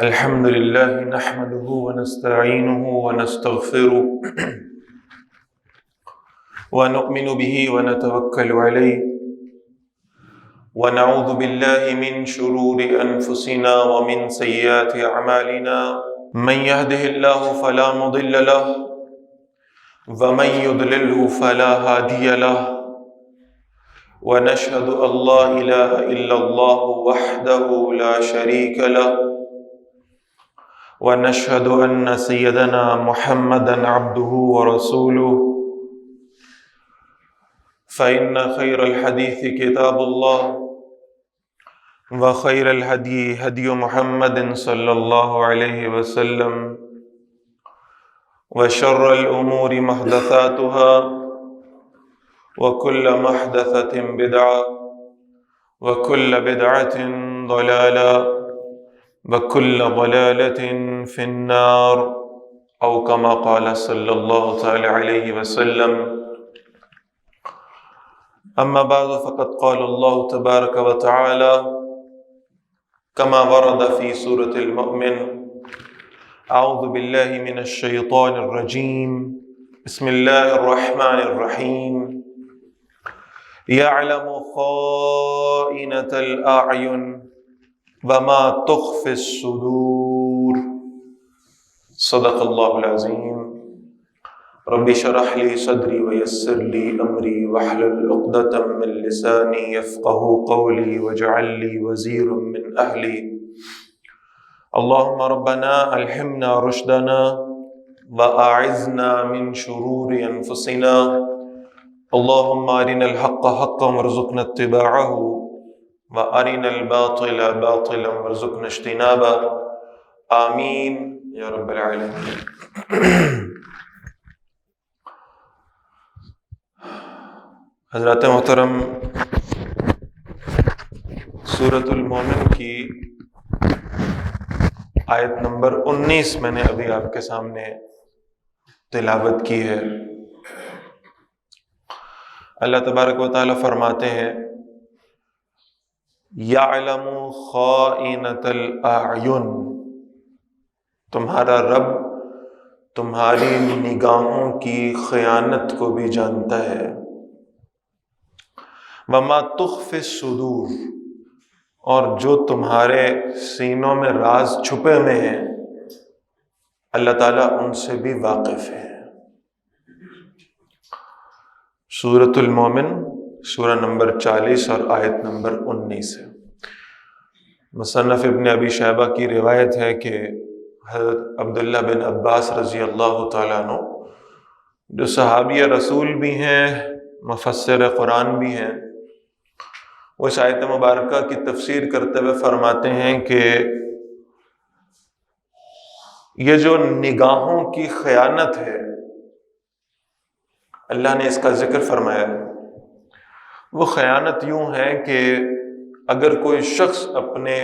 الحمد لله نحمده ونستعينه ونستغفره ونؤمن به ونتوكل عليه ونعوذ بالله من شرور أنفسنا ومن سيئات أعمالنا من يهده الله فلا مضل له ومن يضلله فلا هادي له ونشهد أن لا إله إلا الله وحده لا شريك له ونشهد أن سيدنا محمدا عبده ورسوله فإن خير الحديث كتاب الله وخير الهدي هدي محمد صلى الله عليه وسلم وشر الأمور محدثاتها وكل محدثة بدعة وكل بدعة ضلالة وكل ضلالة في النار أو كما قال صلى الله تعالى عليه وسلم. أما بعد فقد قال الله تبارك وتعالى كما ورد في سورة المؤمن: أعوذ بالله من الشيطان الرجيم بسم الله الرحمن الرحيم يعلم خائنة الأعين وما تخفي الصدور صدق الله العظيم. رب اشرح لي صدري ويسر لي أمري واحلل عقدة من لساني يفقهوا قولي واجعل لي وزيرا من أهلي. اللهم ربنا ألهمنا رشدنا وأعذنا من شرور أنفسنا. اللهم أرنا الحق حقا وارزقنا اتباعه وَأَرِنَا الْبَاطِلَ بَاطِلًا وَارْزُقْنَا اجْتِنَابَهُ آمین یا رب العالمین. حضرات محترم، سورۃ المومن کی آیت نمبر 19 میں نے ابھی آپ کے سامنے تلاوت کی ہے. اللہ تبارک و تعالیٰ فرماتے ہیں: یعلم خائنۃ الاعین، تمہارا رب تمہاری نگاہوں کی خیانت کو بھی جانتا ہے. وما تخفی الصدور، اور جو تمہارے سینوں میں راز چھپے ہوئے ہیں اللہ تعالیٰ ان سے بھی واقف ہے. سورۃ المومن سورہ نمبر 40 اور آیت نمبر 19 ہے. مصنف ابن ابی شیبہ کی روایت ہے کہ حضرت عبداللہ بن عباس رضی اللہ تعالیٰ عنہ، جو صحابی رسول بھی ہیں، مفسر قرآن بھی ہیں، وہ اس آیت مبارکہ کی تفسیر کرتے ہوئے فرماتے ہیں کہ یہ جو نگاہوں کی خیانت ہے اللہ نے اس کا ذکر فرمایا ہے. وہ خیانت یوں ہے کہ اگر کوئی شخص اپنے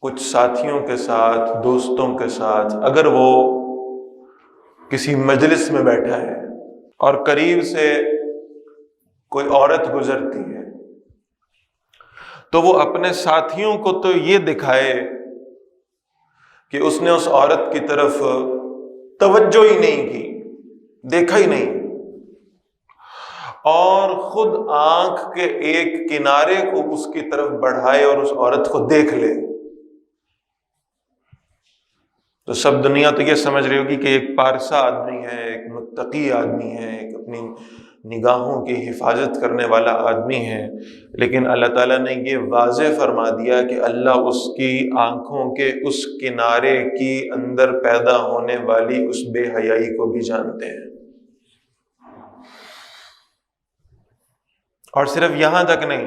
کچھ ساتھیوں کے ساتھ، دوستوں کے ساتھ، اگر وہ کسی مجلس میں بیٹھا ہے اور قریب سے کوئی عورت گزرتی ہے تو وہ اپنے ساتھیوں کو تو یہ دکھائے کہ اس نے اس عورت کی طرف توجہ ہی نہیں کی، دیکھا ہی نہیں، اور خود آنکھ کے ایک کنارے کو اس کی طرف بڑھائے اور اس عورت کو دیکھ لے. تو سب دنیا تو یہ سمجھ رہی ہوگی کہ ایک پارسا آدمی ہے، ایک متقی آدمی ہے، ایک اپنی نگاہوں کی حفاظت کرنے والا آدمی ہے. لیکن اللہ تعالیٰ نے یہ واضح فرما دیا کہ اللہ اس کی آنکھوں کے اس کنارے کی اندر پیدا ہونے والی اس بے حیائی کو بھی جانتے ہیں. اور صرف یہاں تک نہیں،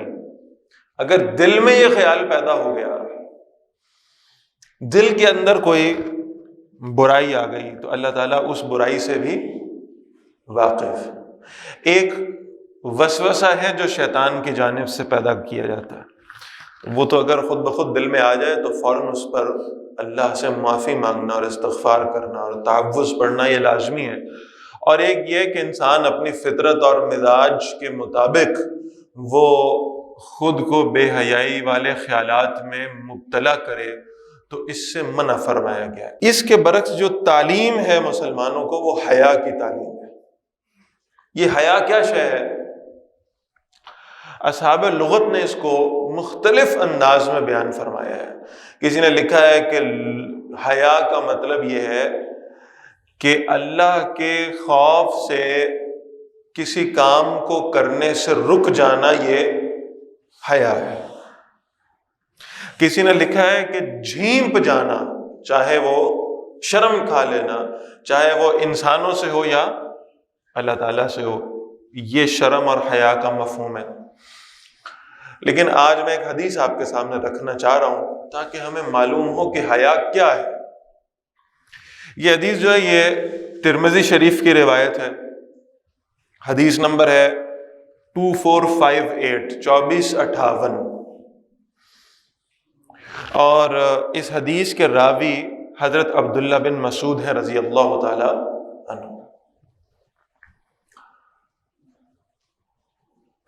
اگر دل میں یہ خیال پیدا ہو گیا، دل کے اندر کوئی برائی آ گئی، تو اللہ تعالیٰ اس برائی سے بھی واقف. ایک وسوسہ ہے جو شیطان کی جانب سے پیدا کیا جاتا ہے، وہ تو اگر خود بخود دل میں آ جائے تو فوراً اس پر اللہ سے معافی مانگنا اور استغفار کرنا اور تعوذ پڑھنا یہ لازمی ہے. اور ایک یہ کہ انسان اپنی فطرت اور مزاج کے مطابق وہ خود کو بے حیائی والے خیالات میں مبتلا کرے تو اس سے منع فرمایا گیا ہے۔ اس کے برعکس جو تعلیم ہے مسلمانوں کو وہ حیا کی تعلیم ہے۔ یہ حیا کیا شے ہے؟ اصحاب لغت نے اس کو مختلف انداز میں بیان فرمایا ہے۔ کسی نے لکھا ہے کہ حیا کا مطلب یہ ہے کہ اللہ کے خوف سے کسی کام کو کرنے سے رک جانا، یہ حیا ہے۔ کسی نے لکھا ہے کہ جھینپ جانا، چاہے وہ شرم کھا لینا، چاہے وہ انسانوں سے ہو یا اللہ تعالیٰ سے ہو، یہ شرم اور حیا کا مفہوم ہے۔ لیکن آج میں ایک حدیث آپ کے سامنے رکھنا چاہ رہا ہوں تاکہ ہمیں معلوم ہو کہ حیا کیا ہے۔ یہ حدیث جو ہے یہ ترمذی شریف کی روایت ہے، حدیث نمبر ہے 2458 2458، اور اس حدیث کے راوی حضرت عبداللہ بن مسعود ہیں رضی اللہ تعالی عنہ۔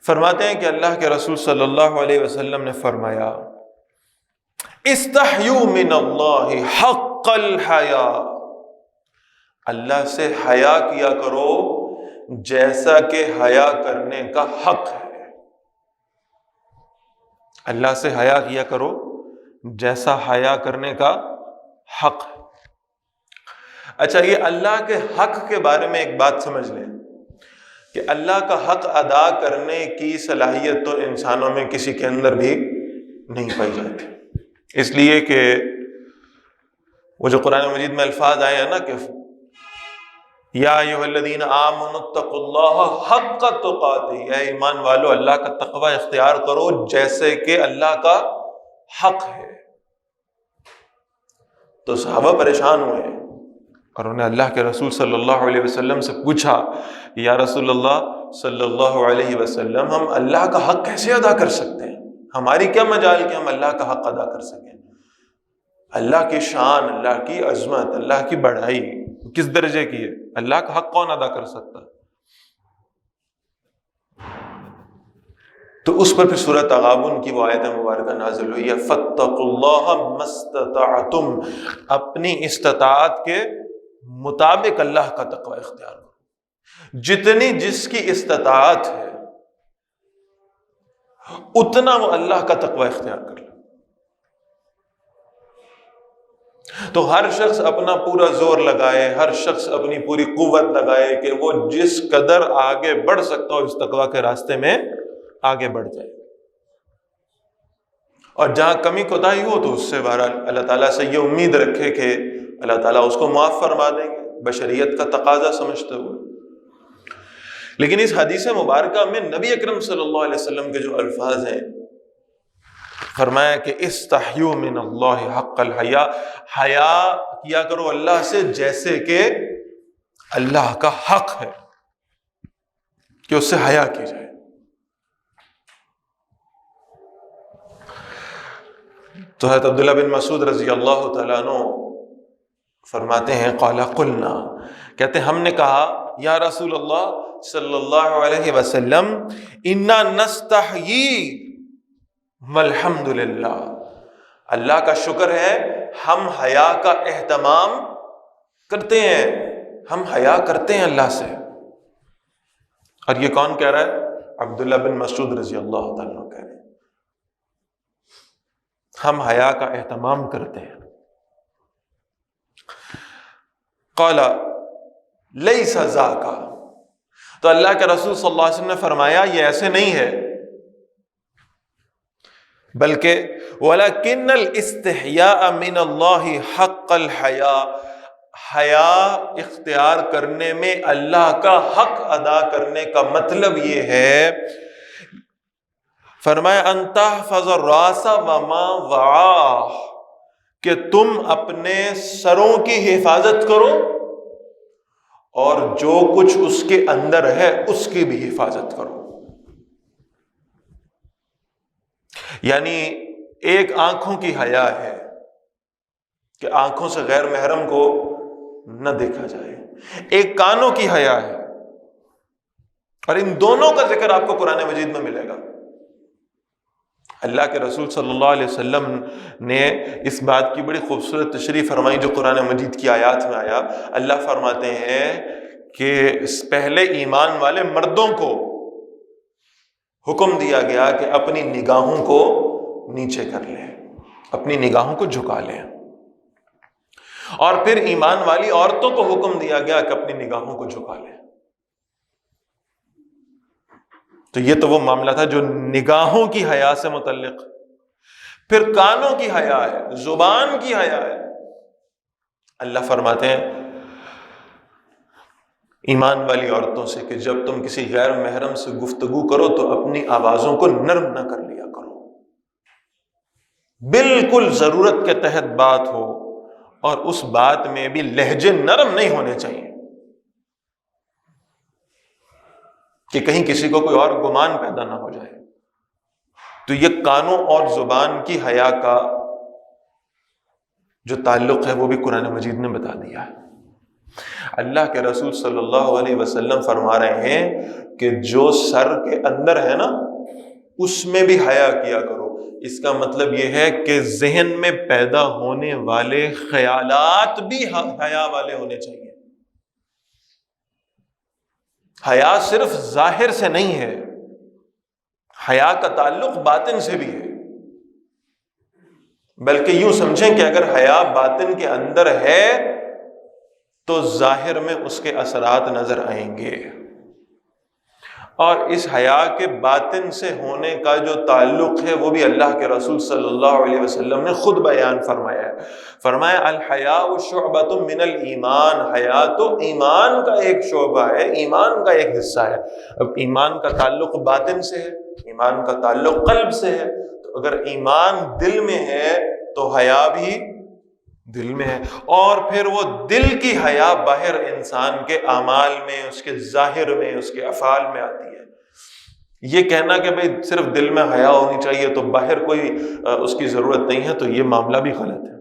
فرماتے ہیں کہ اللہ کے رسول صلی اللہ علیہ وسلم نے فرمایا، استحیوا من اللہ حق الحیا، اللہ سے حیا کیا کرو جیسا کہ حیا کرنے کا حق ہے۔ اللہ سے حیا کیا کرو جیسا حیا کرنے کا حق ہے۔ اچھا، یہ اللہ کے حق کے بارے میں ایک بات سمجھ لیں کہ اللہ کا حق ادا کرنے کی صلاحیت تو انسانوں میں کسی کے اندر بھی نہیں پائی جاتی، اس لیے کہ وہ جو قرآن مجید میں الفاظ آئے ہیں نا کہ یا ایھا الذین آمنوا اتقوا اللہ حق تقاتہ، اے ایمان والو اللہ کا تقوی اختیار کرو جیسے کہ اللہ کا حق ہے۔ تو صحابہ پریشان ہوئے اور انہوں نے اللہ کے رسول صلی اللہ علیہ وسلم سے پوچھا، یا رسول اللہ صلی اللہ علیہ وسلم، ہم اللہ کا حق کیسے ادا کر سکتے ہیں؟ ہماری کیا مجال کہ ہم اللہ کا حق ادا کر سکیں؟ اللہ کی شان، اللہ کی عظمت، اللہ کی بڑائی کس درجے کی ہے؟ اللہ کا حق کون ادا کر سکتا؟ تو اس پر پھر سورۃ تغابن کی وہ آیت مبارکہ نازل ہوئی ہے، فاتقوا اللہ ما استطعتم، اپنی استطاعت کے مطابق اللہ کا تقوی اختیار کرو، جتنی جس کی استطاعت ہے اتنا وہ اللہ کا تقوی اختیار کر لے۔ تو ہر شخص اپنا پورا زور لگائے، ہر شخص اپنی پوری قوت لگائے کہ وہ جس قدر آگے بڑھ سکتا ہو اس تقوی کے راستے میں آگے بڑھ جائے، اور جہاں کمی کوتاہی ہو تو اس سے بہرحال اللہ تعالیٰ سے یہ امید رکھے کہ اللہ تعالیٰ اس کو معاف فرما دیں گے بشریت کا تقاضا سمجھتے ہوئے۔ لیکن اس حدیث مبارکہ میں نبی اکرم صلی اللہ علیہ وسلم کے جو الفاظ ہیں، فرمایا کہ استحیوا من اللہ حق الحیا، حیا کیا کرو اللہ سے جیسے کہ اللہ کا حق ہے کہ اس سے حیا کی جائے۔ تو حضرت عبداللہ بن مسعود رضی اللہ تعالیٰ عنہ فرماتے ہیں، قال قلنا، کہتے ہیں ہم نے کہا یا رسول اللہ صلی اللہ علیہ وسلم، انا نستحیی والحمد للہ، اللہ کا شکر ہے ہم حیا کا اہتمام کرتے ہیں، ہم حیا کرتے ہیں اللہ سے۔ اور یہ کون کہہ رہا ہے؟ عبداللہ بن مسعود رضی اللہ تعالیٰ عنہ کہہ رہے ہیں، ہم حیا کا اہتمام کرتے ہیں۔ قال لیس ذاک، تو اللہ کے رسول صلی اللہ علیہ وسلم نے فرمایا یہ ایسے نہیں ہے، بلکہ ولکن الاستحیاء من اللہ حق الحیا، حیا اختیار کرنے میں اللہ کا حق ادا کرنے کا مطلب یہ ہے، فرمایا ان تحفظ الراس وما وعاہ، کہ تم اپنے سروں کی حفاظت کرو اور جو کچھ اس کے اندر ہے اس کی بھی حفاظت کرو۔ یعنی ایک آنکھوں کی حیا ہے کہ آنکھوں سے غیر محرم کو نہ دیکھا جائے، ایک کانوں کی حیا ہے، اور ان دونوں کا ذکر آپ کو قرآن مجید میں ملے گا۔ اللہ کے رسول صلی اللہ علیہ وسلم نے اس بات کی بڑی خوبصورت تشریح فرمائی جو قرآن مجید کی آیات میں آیا. اللہ فرماتے ہیں کہ پہلے ایمان والے مردوں کو حکم دیا گیا کہ اپنی نگاہوں کو نیچے کر لیں، اپنی نگاہوں کو جھکا لیں، اور پھر ایمان والی عورتوں کو حکم دیا گیا کہ اپنی نگاہوں کو جھکا لیں. تو یہ تو وہ معاملہ تھا جو نگاہوں کی حیا سے متعلق. پھر کانوں کی حیا ہے، زبان کی حیا ہے. اللہ فرماتے ہیں ایمان والی عورتوں سے کہ جب تم کسی غیر محرم سے گفتگو کرو تو اپنی آوازوں کو نرم نہ کر لیا کرو، بالکل ضرورت کے تحت بات ہو، اور اس بات میں بھی لہجے نرم نہیں ہونے چاہیے کہ کہیں کسی کو کوئی اور گمان پیدا نہ ہو جائے. تو یہ کانوں اور زبان کی حیا کا جو تعلق ہے وہ بھی قرآن مجید نے بتا دیا ہے. اللہ کے رسول صلی اللہ علیہ وسلم فرما رہے ہیں کہ جو سر کے اندر ہے نا اس میں بھی حیا کیا کرو. اس کا مطلب یہ ہے کہ ذہن میں پیدا ہونے والے خیالات بھی حیا والے ہونے چاہیے. حیا صرف ظاہر سے نہیں ہے، حیا کا تعلق باطن سے بھی ہے. بلکہ یوں سمجھیں کہ اگر حیا باطن کے اندر ہے تو ظاہر میں اس کے اثرات نظر آئیں گے. اور اس حیا کے باطن سے ہونے کا جو تعلق ہے وہ بھی اللہ کے رسول صلی اللہ علیہ وسلم نے خود بیان فرمایا ہے. فرمایا الحیاء شعبۃ من الایمان، حیا تو ایمان کا ایک شعبہ ہے، ایمان کا ایک حصہ ہے. اب ایمان کا تعلق باطن سے ہے، ایمان کا تعلق قلب سے ہے. تو اگر ایمان دل میں ہے تو حیا بھی دل میں ہے، اور پھر وہ دل کی حیا باہر انسان کے اعمال میں، اس کے ظاہر میں، اس کے افعال میں آتی ہے. یہ کہنا کہ بھئی صرف دل میں حیا ہونی چاہیے تو باہر کوئی اس کی ضرورت نہیں ہے، تو یہ معاملہ بھی غلط ہے.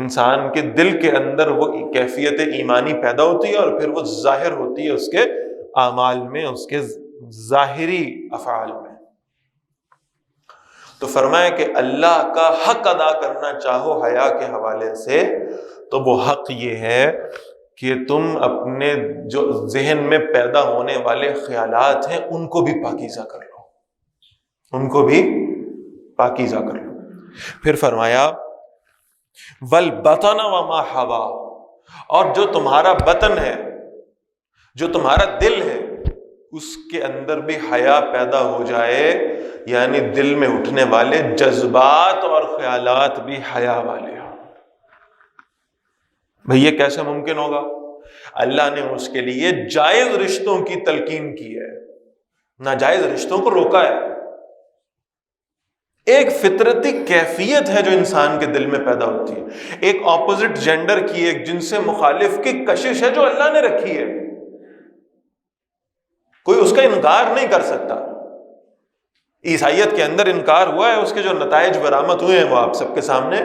انسان کے دل کے اندر وہ کیفیت ایمانی پیدا ہوتی ہے اور پھر وہ ظاہر ہوتی ہے اس کے اعمال میں، اس کے ظاہری افعال میں. تو فرمایا کہ اللہ کا حق ادا کرنا چاہو حیا کے حوالے سے تو وہ حق یہ ہے کہ تم اپنے جو ذہن میں پیدا ہونے والے خیالات ہیں ان کو بھی پاکیزہ کر لو، ان کو بھی پاکیزہ کر لو. پھر فرمایا والبطن وما حوا، اور جو تمہارا بطن ہے، جو تمہارا دل ہے، اس کے اندر بھی حیا پیدا ہو جائے، یعنی دل میں اٹھنے والے جذبات اور خیالات بھی حیا والے ہوں. بھئی یہ کیسے ممکن ہوگا؟ اللہ نے اس کے لیے جائز رشتوں کی تلقین کی ہے، ناجائز رشتوں کو روکا ہے. ایک فطرتی کیفیت ہے جو انسان کے دل میں پیدا ہوتی ہے، ایک اپوزٹ جینڈر کی، ایک جنس مخالف کی کشش ہے جو اللہ نے رکھی ہے. کوئی اس کا انکار نہیں کر سکتا. عیسائیت کے اندر انکار ہوا ہے، اس کے جو نتائج برآمد ہوئے ہیں وہ آپ سب کے سامنے.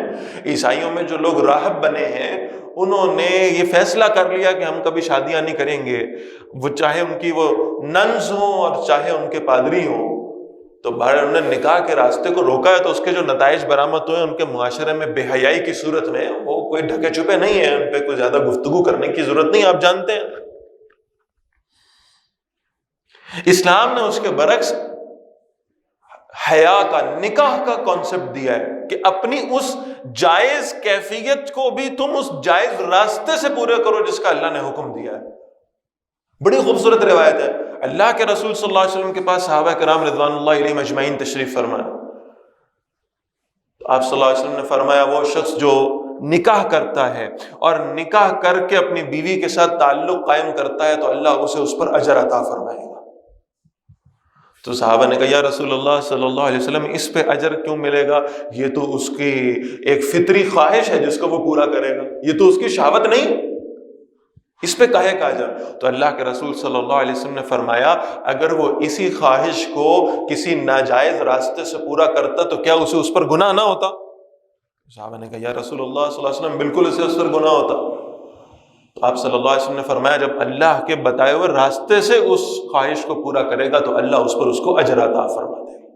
عیسائیوں میں جو لوگ راہب بنے ہیں انہوں نے یہ فیصلہ کر لیا کہ ہم کبھی شادیاں نہیں کریں گے، وہ چاہے ان کی وہ ننز ہوں اور چاہے ان کے پادری ہوں. تو باہر انہوں نے نکاح کے راستے کو روکا ہے، تو اس کے جو نتائج برآمد ہوئے ان کے معاشرے میں بے حیائی کی صورت میں وہ کوئی ڈھکے چھپے نہیں ہیں، ان پہ کوئی زیادہ گفتگو کرنے کی ضرورت نہیں، آپ جانتے ہیں. اسلام نے اس کے برعکس حیا کا، نکاح کا کانسیپٹ دیا ہے کہ اپنی اس جائز کیفیت کو بھی تم اس جائز راستے سے پورے کرو جس کا اللہ نے حکم دیا ہے. بڑی خوبصورت روایت ہے. اللہ کے رسول صلی اللہ علیہ وسلم کے پاس صحابہ کرام رضوان اللہ علیہم اجمعین تشریف فرمائے. آپ صلی اللہ علیہ وسلم نے فرمایا وہ شخص جو نکاح کرتا ہے اور نکاح کر کے اپنی بیوی کے ساتھ تعلق قائم کرتا ہے تو اللہ اسے اس پر اجر عطا فرمائے گا. تو صحابہ نے کہا یا رسول اللہ صلی اللہ علیہ وسلم اس پہ اجر کیوں ملے گا؟ یہ تو اس کی ایک فطری خواہش ہے جس کو وہ پورا کرے گا، یہ تو اس کی شہوت نہیں، اس پہ کاہے کا اجر؟ تو اللہ کے رسول صلی اللہ علیہ وسلم نے فرمایا اگر وہ اسی خواہش کو کسی ناجائز راستے سے پورا کرتا تو کیا اسے اس پر گناہ نہ ہوتا؟ صحابہ نے کہا یا رسول اللہ صلی اللہ علیہ وسلم بالکل اسے اس پر گناہ ہوتا. تو آپ صلی اللہ علیہ وسلم نے فرمایا جب اللہ کے بتائے ہوئے راستے سے اس خواہش کو پورا کرے گا تو اللہ اس پر اس کو اجر عطا فرما دے گا.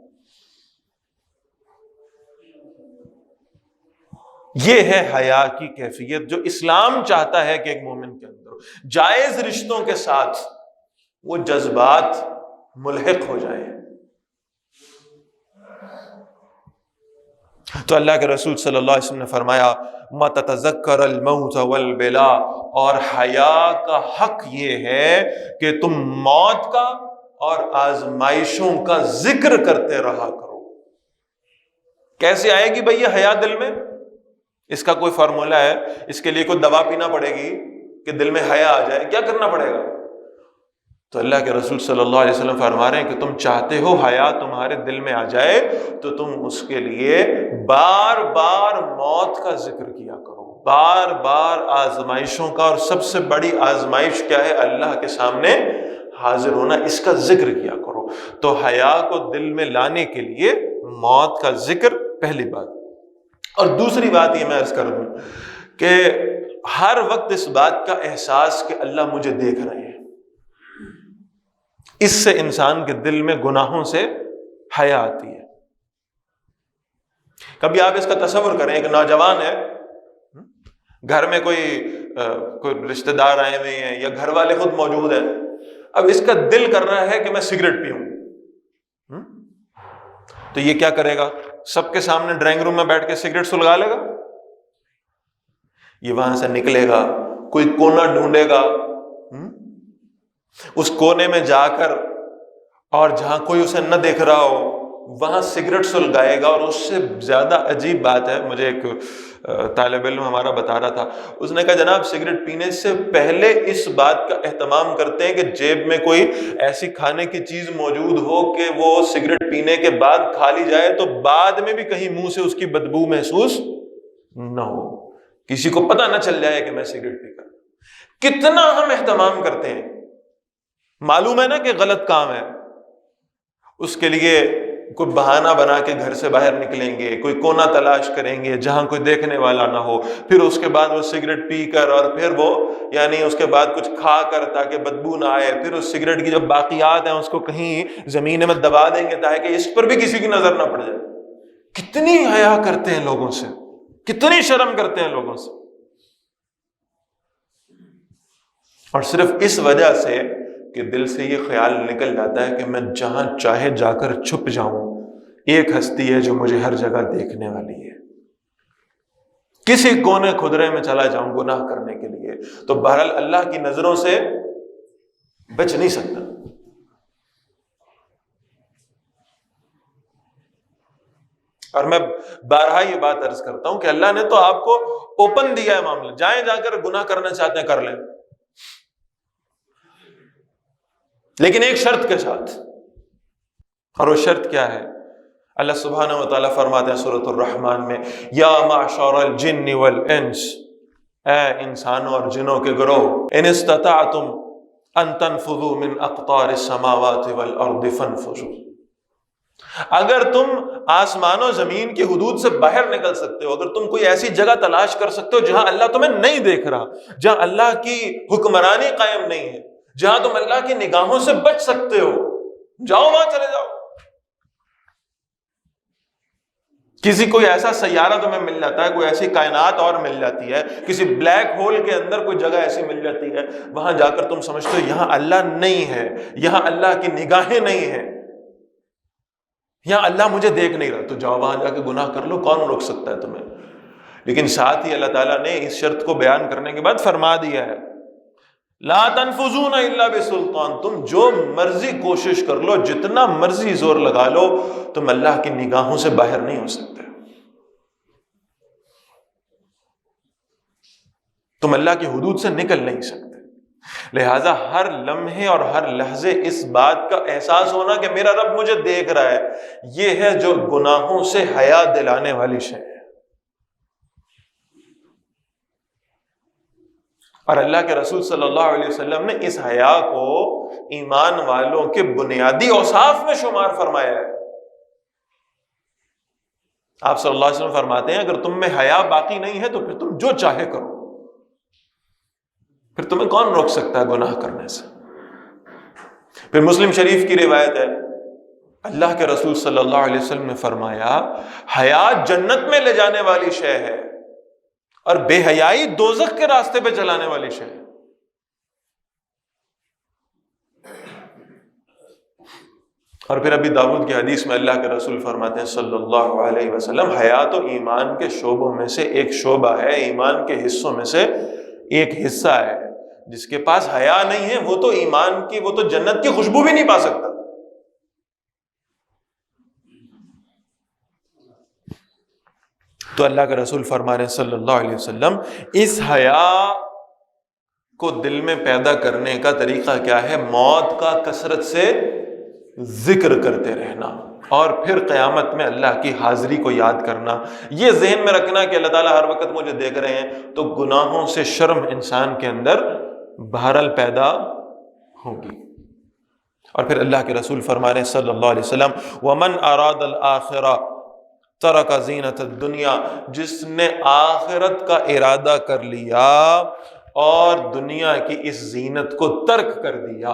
یہ ہے حیا کی کیفیت جو اسلام چاہتا ہے کہ ایک مومن کے اندر ہو۔ جائز رشتوں کے ساتھ وہ جذبات ملحق ہو جائیں۔ تو اللہ کے رسول صلی اللہ علیہ وسلم نے فرمایا مَا تَتَذَكَّرَ الْمَوْتَ وَالْبِلَا، اور حیا کا حق یہ ہے کہ تم موت کا اور آزمائشوں کا ذکر کرتے رہا کرو۔ کیسے آئے گی بھئی یہ حیا دل میں؟ اس کا کوئی فارمولہ ہے؟ اس کے لیے کوئی دوا پینا پڑے گی کہ دل میں حیا آ جائے؟ کیا کرنا پڑے گا؟ تو اللہ کے رسول صلی اللہ علیہ وسلم فرما رہے ہیں کہ تم چاہتے ہو حیا تمہارے دل میں آ جائے تو تم اس کے لیے بار بار موت کا ذکر کیا کرو، بار بار آزمائشوں کا، اور سب سے بڑی آزمائش کیا ہے؟ اللہ کے سامنے حاضر ہونا، اس کا ذکر کیا کرو۔ تو حیا کو دل میں لانے کے لیے موت کا ذکر پہلی بات۔ اور دوسری بات یہ میں عرض کر دوں کہ ہر وقت اس بات کا احساس کہ اللہ مجھے دیکھ رہے ہیں، اس سے انسان کے دل میں گناہوں سے حیا آتی ہے۔ کبھی آپ اس کا تصور کریں، ایک نوجوان ہے، گھر میں کوئی رشتہ دار آئے ہوئے ہیں یا گھر والے خود موجود ہیں، اب اس کا دل کر رہا ہے کہ میں سگریٹ پیوں، تو یہ کیا کرے گا؟ سب کے سامنے ڈرائنگ روم میں بیٹھ کے سگریٹ سلگا لے گا؟ یہ وہاں سے نکلے گا، کوئی کونا ڈھونڈے گا، اس کونے میں جا کر، اور جہاں کوئی اسے نہ دیکھ رہا ہو وہاں سگریٹ سلگائے گا۔ اور اس سے زیادہ عجیب بات ہے، مجھے ایک طالب علم ہمارا بتا رہا تھا، اس نے کہا جناب سگریٹ پینے سے پہلے اس بات کا اہتمام کرتے ہیں کہ جیب میں کوئی ایسی کھانے کی چیز موجود ہو کہ وہ سگریٹ پینے کے بعد کھا لی جائے تو بعد میں بھی کہیں منہ سے اس کی بدبو محسوس نہ ہو، کسی کو پتہ نہ چل جائے کہ میں سگریٹ پی کر۔ کتنا ہم اہتمام کرتے ہیں، معلوم ہے نا کہ غلط کام ہے، اس کے لیے کوئی بہانہ بنا کے گھر سے باہر نکلیں گے، کوئی کونا تلاش کریں گے جہاں کوئی دیکھنے والا نہ ہو، پھر اس کے بعد وہ سگریٹ پی کر، اور پھر وہ اس کے بعد کچھ کھا کر تاکہ بدبو نہ آئے، پھر اس سگریٹ کی جو باقیات ہیں اس کو کہیں زمین میں دبا دیں گے تاکہ اس پر بھی کسی کی نظر نہ پڑ جائے۔ کتنی حیا کرتے ہیں لوگوں سے، کتنی شرم کرتے ہیں لوگوں سے، اور صرف اس وجہ سے کہ دل سے یہ خیال نکل جاتا ہے کہ میں جہاں چاہے جا کر چھپ جاؤں، ایک ہستی ہے جو مجھے ہر جگہ دیکھنے والی ہے، کسی کونے خدرے میں چلا جاؤں گناہ کرنے کے لیے تو بہرحال اللہ کی نظروں سے بچ نہیں سکتا۔ اور میں بارہا یہ بات عرض کرتا ہوں کہ اللہ نے تو آپ کو اوپن دیا ہے معاملہ، جائیں جا کر گناہ کرنا چاہتے ہیں کر لیں، لیکن ایک شرط کے ساتھ، اور وہ شرط کیا ہے؟ اللہ سبحانہ و تعالیٰ فرماتے ہیں سورۃ الرحمن میں، یا معشر الجن والانس، اے انسانوں اور جنوں کے گروہ، ان استطعتم ان تنفذوا من اقطار السماوات والارض فانفذوا، اگر تم آسمان و زمین کی حدود سے باہر نکل سکتے ہو، اگر تم کوئی ایسی جگہ تلاش کر سکتے ہو جہاں اللہ تمہیں نہیں دیکھ رہا، جہاں اللہ کی حکمرانی قائم نہیں ہے، جہاں تم اللہ کی نگاہوں سے بچ سکتے ہو، جاؤ وہاں چلے جاؤ۔ کسی کوئی ایسا سیارہ تمہیں مل جاتا ہے، کوئی ایسی کائنات اور مل جاتی ہے، کسی بلیک ہول کے اندر کوئی جگہ ایسی مل جاتی ہے، وہاں جا کر تم سمجھتے ہو یہاں اللہ نہیں ہے، یہاں اللہ کی نگاہیں نہیں ہیں، یہاں اللہ مجھے دیکھ نہیں رہا، تو جاؤ وہاں جا کے گناہ کر لو، کون روک سکتا ہے تمہیں؟ لیکن ساتھ ہی اللہ تعالیٰ نے اس شرط کو بیان کرنے کے بعد فرما دیا ہے، لا تنفذون الا بسلطان، تم جو مرضی کوشش کر لو، جتنا مرضی زور لگا لو، تم اللہ کی نگاہوں سے باہر نہیں ہو سکتے، تم اللہ کی حدود سے نکل نہیں سکتے۔ لہٰذا ہر لمحے اور ہر لحظے اس بات کا احساس ہونا کہ میرا رب مجھے دیکھ رہا ہے، یہ ہے جو گناہوں سے حیا دلانے والی شے ہے۔ اور اللہ کے رسول صلی اللہ علیہ وسلم نے اس حیا کو ایمان والوں کے بنیادی اوصاف میں شمار فرمایا ہے۔ آپ صلی اللہ علیہ وسلم فرماتے ہیں اگر تم میں حیا باقی نہیں ہے تو پھر تم جو چاہے کرو، پھر تمہیں کون روک سکتا ہے گناہ کرنے سے؟ پھر مسلم شریف کی روایت ہے، اللہ کے رسول صلی اللہ علیہ وسلم نے فرمایا حیا جنت میں لے جانے والی شے ہے، اور بے حیائی دوزخ کے راستے پہ چلانے والی شے ہے۔ اور پھر ابی داؤد کی حدیث میں اللہ کے رسول فرماتے ہیں صلی اللہ علیہ وسلم، حیا تو ایمان کے شعبوں میں سے ایک شعبہ ہے، ایمان کے حصوں میں سے ایک حصہ ہے۔ جس کے پاس حیا نہیں ہے وہ تو ایمان کی، وہ تو جنت کی خوشبو بھی نہیں پا سکتا۔ تو اللہ کے رسول فرما رہے ہیں صلی اللہ علیہ وسلم، اس حیا کو دل میں پیدا کرنے کا طریقہ کیا ہے؟ موت کا کثرت سے ذکر کرتے رہنا، اور پھر قیامت میں اللہ کی حاضری کو یاد کرنا۔ یہ ذہن میں رکھنا کہ اللہ تعالیٰ ہر وقت مجھے دیکھ رہے ہیں، تو گناہوں سے شرم انسان کے اندر بہرحال پیدا ہوگی۔ اور پھر اللہ کے رسول فرما رہے ہیں صلی اللہ علیہ وسلم، وَمَنْ أَرَادَ الْآخِرَةَ تَرَكَ زِينَةَ الدُّنْيَا، جس نے آخرت کا ارادہ کر لیا اور دنیا کی اس زینت کو ترک کر دیا،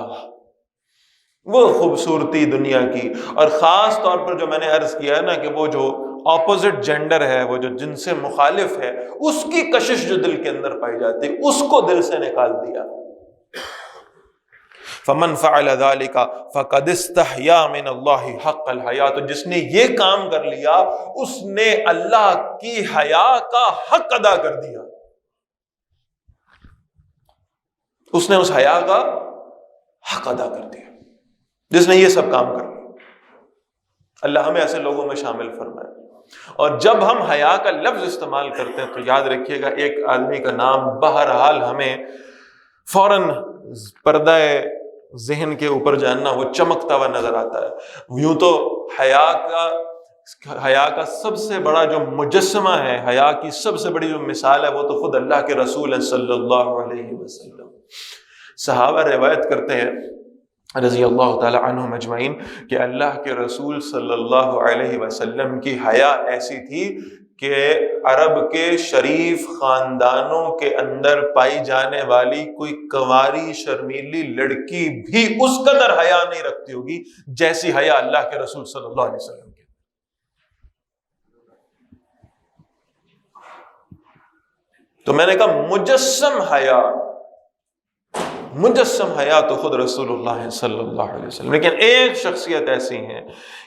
وہ خوبصورتی دنیا کی، اور خاص طور پر جو میں نے عرض کیا ہے نا کہ وہ جو اپوزٹ جینڈر ہے، وہ جو جن سے مخالف ہے، اس کی کشش جو دل کے اندر پائی جاتی ہے، اس کو دل سے نکال دیا۔ فَمَنْ فَعَلَ ذَلِكَ فَقَدِ اسْتَحْيَا مِنَ اللَّهِ حَقَّ الْحَيَاءِ، تو جس نے یہ کام کر لیا اس نے اللہ کی حیا کا حق ادا کر دیا، اس نے اس حیا کا حق ادا کر دیا جس نے یہ سب کام کر لیا۔ اللہ ہمیں ایسے لوگوں میں شامل فرمائے۔ اور جب ہم حیا کا لفظ استعمال کرتے ہیں تو یاد رکھیے گا ایک آدمی کا نام بہرحال ہمیں فوراً پردہ ذہن کے اوپر جاننا وہ چمکتا ہوا نظر آتا ہے۔ یوں تو حیا کا سب سے بڑا جو مجسمہ ہے، حیا کی سب سے بڑی جو مثال ہے، وہ تو خود اللہ کے رسول ہیں صلی اللہ علیہ وسلم۔ صحابہ روایت کرتے ہیں رضی اللہ تعالی عنہم اجمعین کہ اللہ کے رسول صلی اللہ علیہ وسلم کی حیا ایسی تھی کہ عرب کے شریف خاندانوں کے اندر پائی جانے والی کوئی کنواری شرمیلی لڑکی بھی اس قدر حیا نہیں رکھتی ہوگی جیسی حیا اللہ کے رسول صلی اللہ علیہ وسلم کی۔ تو میں نے کہا مجسم حیا تو خود رسول اللہ صلی اللہ علیہ وسلم، لیکن ایک شخصیت ایسی ہے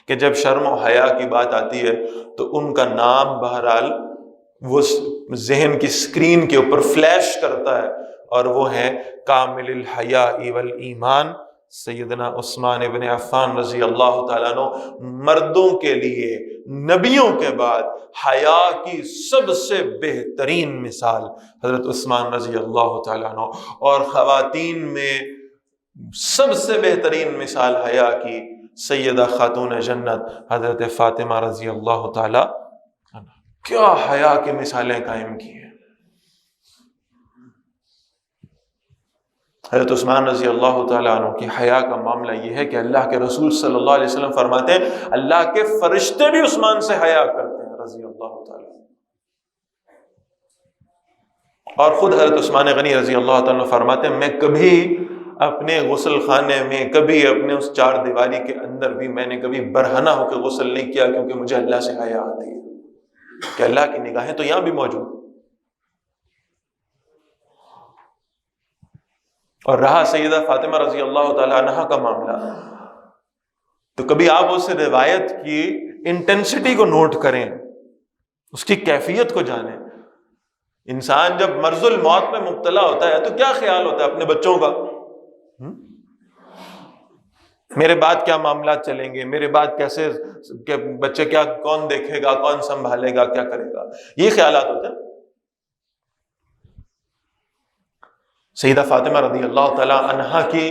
کہ جب شرم و حیا کی بات آتی ہے تو ان کا نام بہرحال وہ ذہن کی سکرین کے اوپر فلیش کرتا ہے، اور وہ ہیں کامل الحیاء والایمان سیدنا عثمان ابن عفان رضی اللہ تعالیٰ عنہ۔ مردوں کے لیے نبیوں کے بعد حیا کی سب سے بہترین مثال حضرت عثمان رضی اللہ تعالیٰ عنہ، اور خواتین میں سب سے بہترین مثال حیا کی سیدہ خاتون جنت حضرت فاطمہ رضی اللہ تعالیٰ عنہ۔ کیا حیا کی مثالیں قائم کی ہیں۔ حضرت عثمان رضی اللہ تعالیٰ عنہ کی حیا کا معاملہ یہ ہے کہ اللہ کے رسول صلی اللہ علیہ وسلم فرماتے ہیں اللہ کے فرشتے بھی عثمان سے حیا کرتے ہیں رضی اللہ تعالیٰ عنہ۔ اور خود حضرت عثمان غنی رضی اللہ تعالیٰ عنہ فرماتے ہیں میں کبھی اپنے غسل خانے میں، کبھی اپنے اس چار دیواری کے اندر بھی میں نے کبھی برہنہ ہو کے غسل نہیں کیا، کیونکہ مجھے اللہ سے حیا آتی ہے کہ اللہ کی نگاہیں تو یہاں بھی موجود ہیں۔ اور رہا سیدہ فاطمہ رضی اللہ تعالی عنہا کا معاملہ، تو کبھی آپ اس روایت کی انٹینسٹی کو نوٹ کریں، اس کی کیفیت کو جانیں۔ انسان جب مرض الموت میں مبتلا ہوتا ہے تو کیا خیال ہوتا ہے اپنے بچوں کا؟ میرے بعد کیا معاملات چلیں گے، میرے بعد کیسے بچے، کیا کون دیکھے گا، کون سنبھالے گا، کیا کرے گا، یہ خیالات ہوتے ہیں۔ سیدہ فاطمہ رضی اللہ تعالی عنہا کی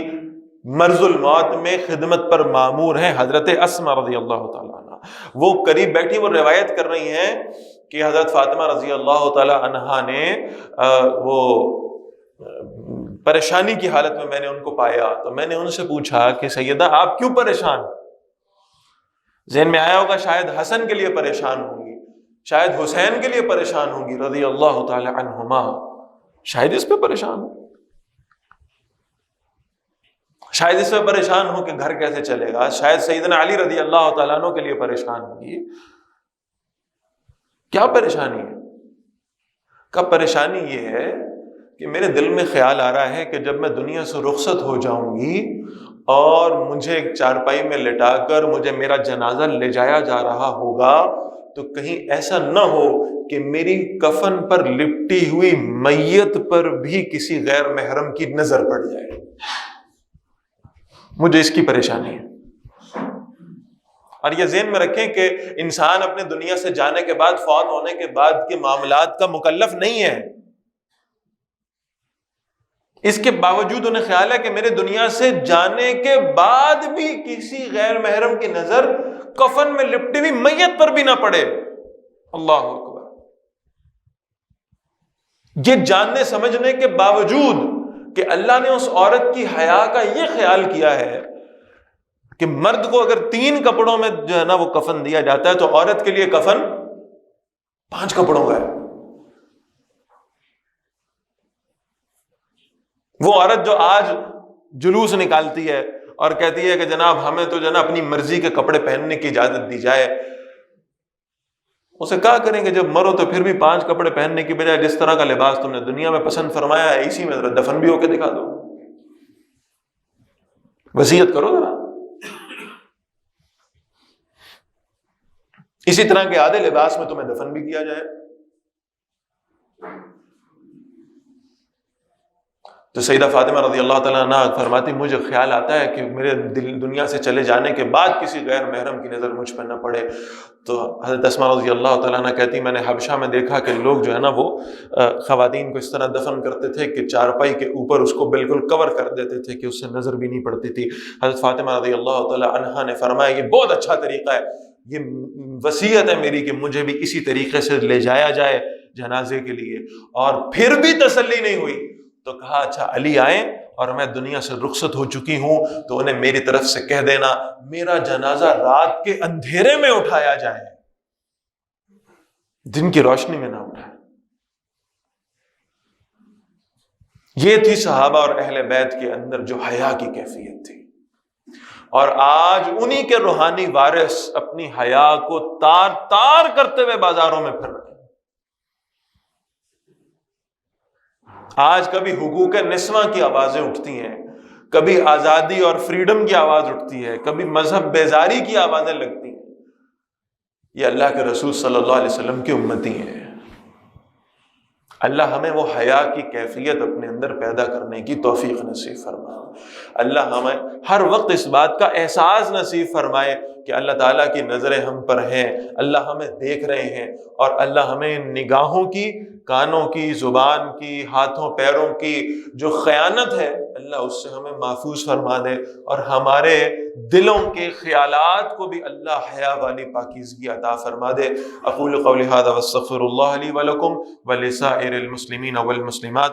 مرض الموت میں خدمت پر مامور ہیں حضرت اسماء رضی اللہ تعالی عنہ۔ وہ قریب بیٹھی وہ روایت کر رہی ہیں کہ حضرت فاطمہ رضی اللہ تعالی عنہا نے وہ پریشانی کی حالت میں نے ان کو پایا، تو میں نے ان سے پوچھا کہ سیدہ آپ کیوں پریشان؟ ذہن میں آیا ہوگا شاید حسن کے لیے پریشان ہوں گی، شاید حسین کے لیے پریشان ہوں گی رضی اللہ تعالی عنہما، شاید اس پہ پریشان ہوں، شاید اس پہ پریشان ہو کہ گھر کیسے چلے گا، شاید سیدنا علی رضی اللہ تعالیٰ عنہ کے لیے پریشان ہوگی، کیا پریشانی ہے؟ کا پریشانی یہ ہے کہ میرے دل میں خیال آ رہا ہے کہ جب میں دنیا سے رخصت ہو جاؤں گی اور مجھے ایک چارپائی میں لٹا کر مجھے میرا جنازہ لے جایا جا رہا ہوگا تو کہیں ایسا نہ ہو کہ میری کفن پر لپٹی ہوئی میت پر بھی کسی غیر محرم کی نظر پڑ جائے. مجھے اس کی پریشانی ہے. اور یہ ذہن میں رکھیں کہ انسان اپنے دنیا سے جانے کے بعد، فوت ہونے کے بعد کے معاملات کا مکلف نہیں ہے. اس کے باوجود انہیں خیال ہے کہ میرے دنیا سے جانے کے بعد بھی کسی غیر محرم کی نظر کفن میں لپٹی ہوئی میت پر بھی نہ پڑے. اللہ اکبر. یہ جاننے سمجھنے کے باوجود کہ اللہ نے اس عورت کی حیا کا یہ خیال کیا ہے کہ مرد کو اگر 3 کپڑوں میں جو ہے نا وہ کفن دیا جاتا ہے تو عورت کے لیے کفن 5 کپڑوں کا ہے. وہ عورت جو آج جلوس نکالتی ہے اور کہتی ہے کہ جناب ہمیں تو جو ہے نا اپنی مرضی کے کپڑے پہننے کی اجازت دی جائے، اسے کہا کریں گے جب مرو تو پھر بھی 5 کپڑے پہننے کی بجائے جس طرح کا لباس تم نے دنیا میں پسند فرمایا ہے اسی میں ذرا دفن بھی ہو کے دکھا دو، وصیت کرو ذرا. اسی طرح کے آدھے لباس میں تمہیں دفن بھی کیا جائے. تو سیدہ فاطمہ رضی اللہ تعالیٰ عنہ فرماتی مجھے خیال آتا ہے کہ میرے دنیا سے چلے جانے کے بعد کسی غیر محرم کی نظر مجھ پر نہ پڑے. تو حضرت اسماء رضی اللہ تعالیٰ عنہ کہتی میں نے حبشہ میں دیکھا کہ لوگ جو ہے نا وہ خواتین کو اس طرح دفن کرتے تھے کہ چارپائی کے اوپر اس کو بالکل کور کر دیتے تھے کہ اس سے نظر بھی نہیں پڑتی تھی. حضرت فاطمہ رضی اللہ تعالیٰ عنہ نے فرمایا یہ بہت اچھا طریقہ ہے، یہ وصیت ہے میری کہ مجھے بھی اسی طریقے سے لے جایا جائے جنازے کے لیے. اور پھر بھی تسلی نہیں ہوئی تو کہا اچھا علی آئیں اور میں دنیا سے رخصت ہو چکی ہوں تو انہیں میری طرف سے کہہ دینا میرا جنازہ رات کے اندھیرے میں اٹھایا جائے، دن کی روشنی میں نہ اٹھائے. یہ تھی صحابہ اور اہل بیت کے اندر جو حیا کی کیفیت تھی. اور آج انہی کے روحانی وارث اپنی حیا کو تار تار کرتے ہوئے بازاروں میں پھر رہے ہیں. آج کبھی حقوق نسواں کی آوازیں اٹھتی ہیں، کبھی آزادی اور فریڈم کی آواز اٹھتی ہے، کبھی مذہب بیزاری کی آوازیں لگتی ہیں. یہ اللہ کے رسول صلی اللہ علیہ وسلم کی امتی ہیں. اللہ ہمیں وہ حیا کی کیفیت اپنے اندر پیدا کرنے کی توفیق نصیب فرمائے. اللہ ہمیں ہر وقت اس بات کا احساس نصیب فرمائے کہ اللہ تعالیٰ کی نظریں ہم پر ہیں، اللہ ہمیں دیکھ رہے ہیں، اور اللہ ہمیں نگاہوں کی، کانوں کی، زبان کی، ہاتھوں پیروں کی جو خیانت ہے اللہ اس سے ہمیں محفوظ فرما دے، اور ہمارے دلوں کے خیالات کو بھی اللہ حیا والی پاکیزگی عطا فرما دے. اقول قولی ھذا واستغفر اللہ لی ولکم ولسائر المسلمین والمسلمات.